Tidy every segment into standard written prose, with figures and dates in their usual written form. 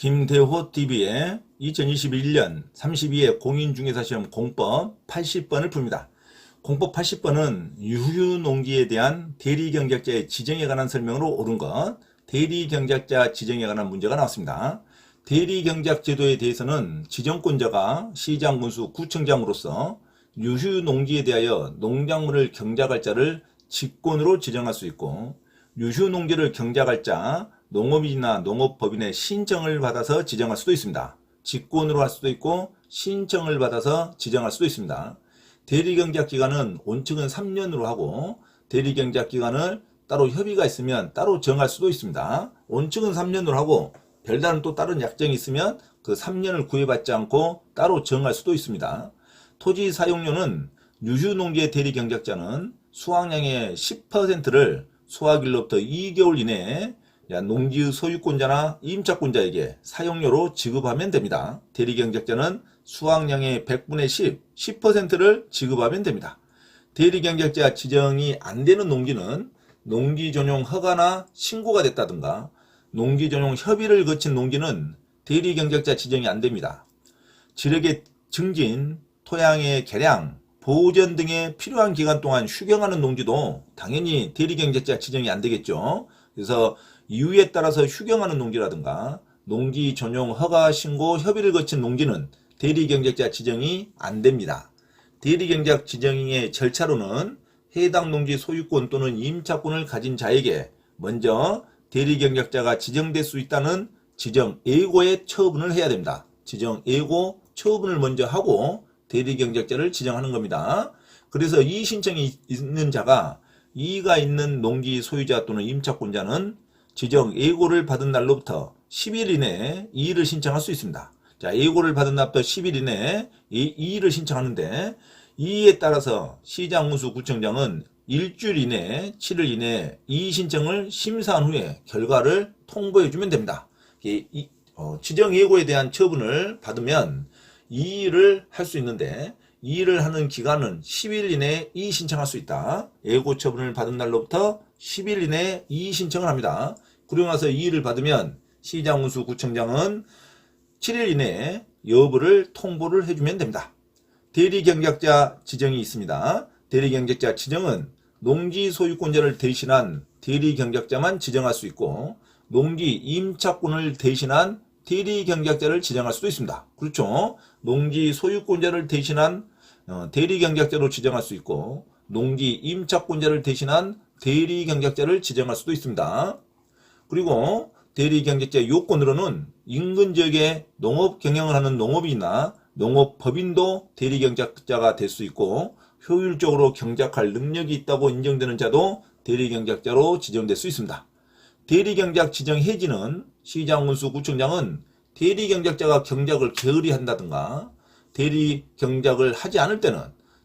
김대호TV의 2021년 32회 공인중개사시험 공법 80번을 풉니다. 공법 80번은 유휴농기에 대한 대리경작자의 지정에 관한 설명으로 옳은 것, 대리경작자 지정에 관한 문제가 나왔습니다. 대리경작 제도에 대해서는 지정권자가 시장, 군수, 구청장으로서 유휴농기에 대하여 농작물을 경작할 자를 직권으로 지정할 수 있고, 유휴농기를 경작할 자, 농업인이나 농업법인의 신청을 받아서 지정할 수도 있습니다. 직권으로 할 수도 있고 신청을 받아서 지정할 수도 있습니다. 대리경작기간은 온칙은 3년으로 하고 대리경작기간을 따로 협의가 있으면 따로 정할 수도 있습니다. 온칙은 3년으로 하고 별다른 또 다른 약정이 있으면 그 3년을 구애받지 않고 따로 정할 수도 있습니다. 토지 사용료는 유휴농기의 대리경작자는 수확량의 10%를 수확일로부터 2개월 이내에 농지의 소유권자나 임차권자에게 사용료로 지급하면 됩니다. 대리경작자는 수확량의 100분의 10%를 지급하면 됩니다. 대리경작자 지정이 안 되는 농지는 농지전용 허가나 신고가 됐다든가 농지전용 협의를 거친 농지는 대리경작자 지정이 안 됩니다. 지력의 증진, 토양의 개량, 보전 등에 필요한 기간 동안 휴경하는 농지도 당연히 대리경작자 지정이 안 되겠죠. 그래서 이유에 따라서 휴경하는 농지라든가 농지 전용 허가 신고 협의를 거친 농지는 대리경작자 지정이 안 됩니다. 대리경작 지정의 절차로는 해당 농지 소유권 또는 임차권을 가진 자에게 먼저 대리경작자가 지정될 수 있다는 지정 예고의 처분을 해야 됩니다. 지정 예고 처분을 먼저 하고 대리경작자를 지정하는 겁니다. 그래서 이의 신청이 있는 자가 이의가 있는 농지 소유자 또는 임차권자는 지정 예고를 받은 날로부터 10일 이내에 이의를 신청할 수 있습니다. 자, 예고를 받은 날부터 10일 이내에 이의를 신청하는데 이의에 따라서 시장, 군수, 구청장은 일주일 이내에 7일 이내에 이의 신청을 심사한 후에 결과를 통보해 주면 됩니다. 지정 예고에 대한 처분을 받으면 이의를 할 수 있는데 이의를 하는 기간은 10일 이내에 이의 신청할 수 있다. 예고 처분을 받은 날로부터 10일 이내에 이의 신청을 합니다. 그리고 나서 이의를 받으면 시장, 군수, 구청장은 7일 이내에 여부를 통보를 해주면 됩니다. 대리경작자 지정이 있습니다. 대리경작자 지정은 농지 소유권자를 대신한 대리경작자만 지정할 수 있고 농지 임차권을 대신한 대리경작자를 지정할 수도 있습니다. 그렇죠? 농지 소유권자를 대신한 대리경작자로 지정할 수 있고 농지 임차권자를 대신한 대리경작자를 지정할 수도 있습니다. 그리고 대리경작자 요건으로는 인근 지역에 농업 경영을 하는 농업인이나 농업법인도 대리경작자가 될 수 있고 효율적으로 경작할 능력이 있다고 인정되는 자도 대리경작자로 지정될 수 있습니다. 대리경작 지정 해지는 시장, 군수, 구청장은 대리경작자가 경작을 게으리 한다든가 대리경작을 하지 않을 때는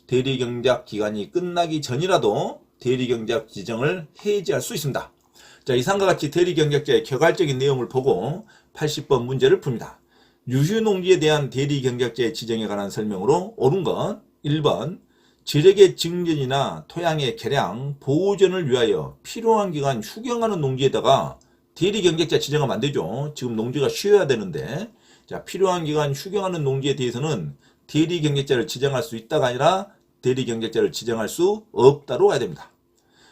대리경작 기간이 끝나기 전이라도 대리경작 지정을 해지할 수 있습니다. 자, 이상과 같이 대리경작자의 개괄적인 내용을 보고 80번 문제를 풉니다. 유휴농지에 대한 대리경작자의 지정에 관한 설명으로 옳은 건 1번 지력의 증진이나 토양의 개량, 보존을 위하여 필요한 기간 휴경하는 농지에다가 대리경작자 지정하면 안 되죠. 지금 농지가 쉬어야 되는데 자, 필요한 기간 휴경하는 농지에 대해서는 대리경작자를 지정할 수 있다가 아니라 대리경작자를 지정할 수 없다로 가야 됩니다.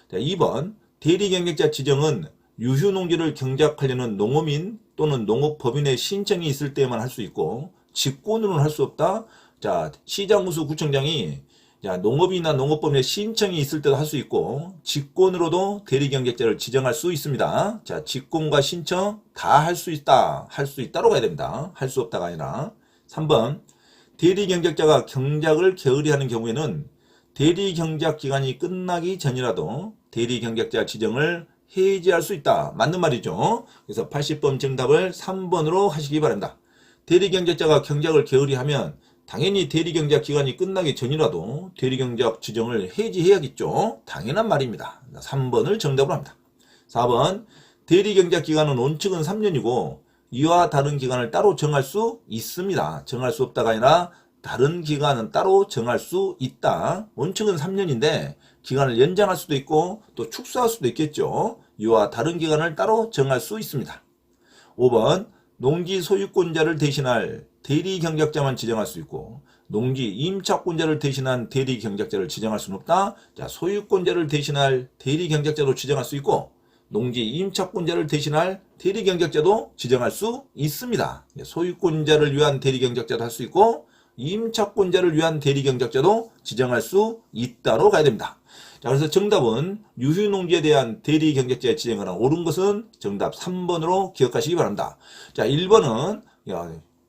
자, 2번 대리경작자 지정은 유휴농지를 경작하려는 농업인 또는 농업법인의 신청이 있을 때만 할 수 있고 직권으로는 할 수 없다. 자, 시장, 군수, 구청장이 농업인이나 농업법인의 신청이 있을 때도 할 수 있고 직권으로도 대리경작자를 지정할 수 있습니다. 자, 직권과 신청 다 할 수 있다. 할 수 있다로 가야 됩니다. 할 수 없다가 아니라. 3번 대리경작자가 경작을 게으리하는 경우에는 대리경작 기간이 끝나기 전이라도 대리경작자 지정을 해지할 수 있다. 맞는 말이죠. 그래서 80번 정답을 3번으로 하시기 바랍니다. 대리경작자가 경작을 게으리하면 당연히 대리경작 기간이 끝나기 전이라도 대리경작 지정을 해지해야겠죠. 당연한 말입니다. 3번을 정답으로 합니다. 4번 대리경작 기간은 원칙은 3년이고 이와 다른 기간을 따로 정할 수 있습니다. 정할 수 없다가 아니라 다른 기간은 따로 정할 수 있다. 원칙은 3년인데 기간을 연장할 수도 있고 또 축소할 수도 있겠죠. 이와 다른 기간을 따로 정할 수 있습니다. 5번 농지 소유권자를 대신할 대리 경작자만 지정할 수 있고 농지 임차권자를 대신한 대리 경작자를 지정할 수는 없다. 자, 소유권자를 대신할 대리 경작자도 지정할 수 있고 농지 임차권자를 대신할 대리 경작자도 지정할 수 있습니다. 소유권자를 위한 대리 경작자도 할 수 있고 임차권자를 위한 대리 경작자도 지정할 수 있다로 가야 됩니다. 자, 그래서 정답은 유휴농지에 대한 대리 경작자의 지정을 옳은 것은 정답 3번으로 기억하시기 바랍니다. 자, 1번은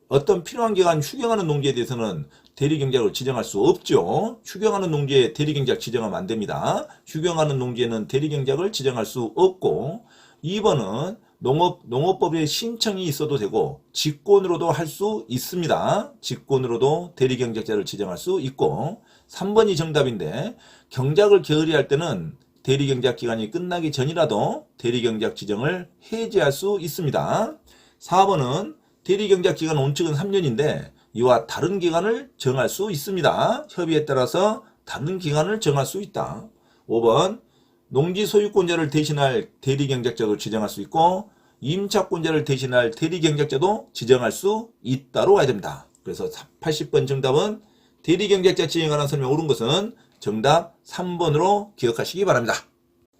어떤 필요한 기간 휴경하는 농지에 대해서는 대리 경작을 지정할 수 없죠. 휴경하는 농지에 대리 경작 지정하면 안 됩니다. 휴경하는 농지에는 대리 경작을 지정할 수 없고 2번은 농업법에 신청이 있어도 되고 직권으로도 할 수 있습니다. 직권으로도 대리 경작자를 지정할 수 있고 3번이 정답인데 경작을 게을리할 때는 대리 경작 기간이 끝나기 전이라도 대리 경작 지정을 해제할 수 있습니다. 4번은 대리 경작 기간 원칙은 3년인데 이와 다른 기간을 정할 수 있습니다. 협의에 따라서 다른 기간을 정할 수 있다. 5번 농지 소유권자를 대신할 대리 경작자도 지정할 수 있고 임차권자를 대신할 대리 경작자도 지정할 수 있다로 가야 됩니다. 그래서 80번 정답은 대리 경작자 지정에 관한 설명 옳은 것은 정답 3번으로 기억하시기 바랍니다.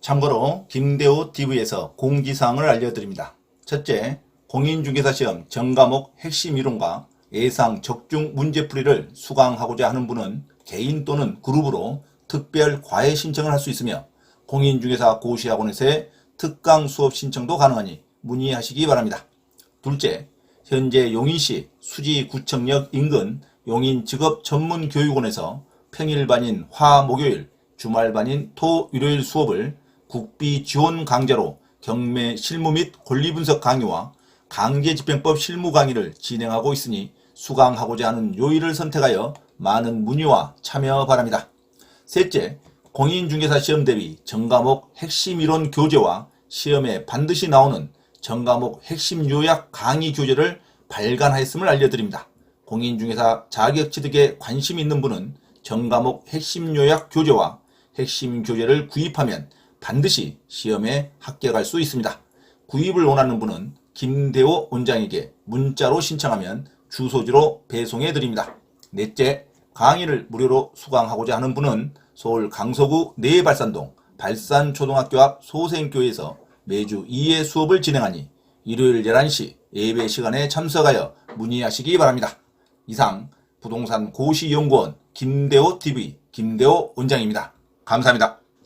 참고로 김대호 TV에서 공지사항을 알려드립니다. 첫째, 공인중개사 시험 전과목 핵심 이론과 예상 적중 문제풀이를 수강하고자 하는 분은 개인 또는 그룹으로 특별 과외 신청을 할 수 있으며 공인중개사 고시학원에서의 특강 수업 신청도 가능하니 문의하시기 바랍니다. 둘째, 현재 용인시 수지구청역 인근 용인직업전문교육원에서 평일반인 화, 목요일, 주말반인 토, 일요일 수업을 국비 지원 강좌로 경매 실무 및 권리분석 강의와 강제집행법 실무 강의를 진행하고 있으니 수강하고자 하는 요일을 선택하여 많은 문의와 참여 바랍니다. 셋째, 공인중개사 시험 대비 전과목 핵심 이론 교재와 시험에 반드시 나오는 전과목 핵심 요약 강의 교재를 발간하였음을 알려드립니다. 공인중개사 자격 취득에 관심 있는 분은 전과목 핵심 요약 교재와 핵심 교재를 구입하면 반드시 시험에 합격할 수 있습니다. 구입을 원하는 분은 김대호 원장에게 문자로 신청하면 주소지로 배송해 드립니다. 넷째, 강의를 무료로 수강하고자 하는 분은 서울 강서구 내발산동 발산초등학교 앞 소생교회에서 매주 2회 수업을 진행하니 일요일 11시 예배 시간에 참석하여 문의하시기 바랍니다. 이상 부동산 고시연구원 김대호 TV 김대호 원장입니다. 감사합니다.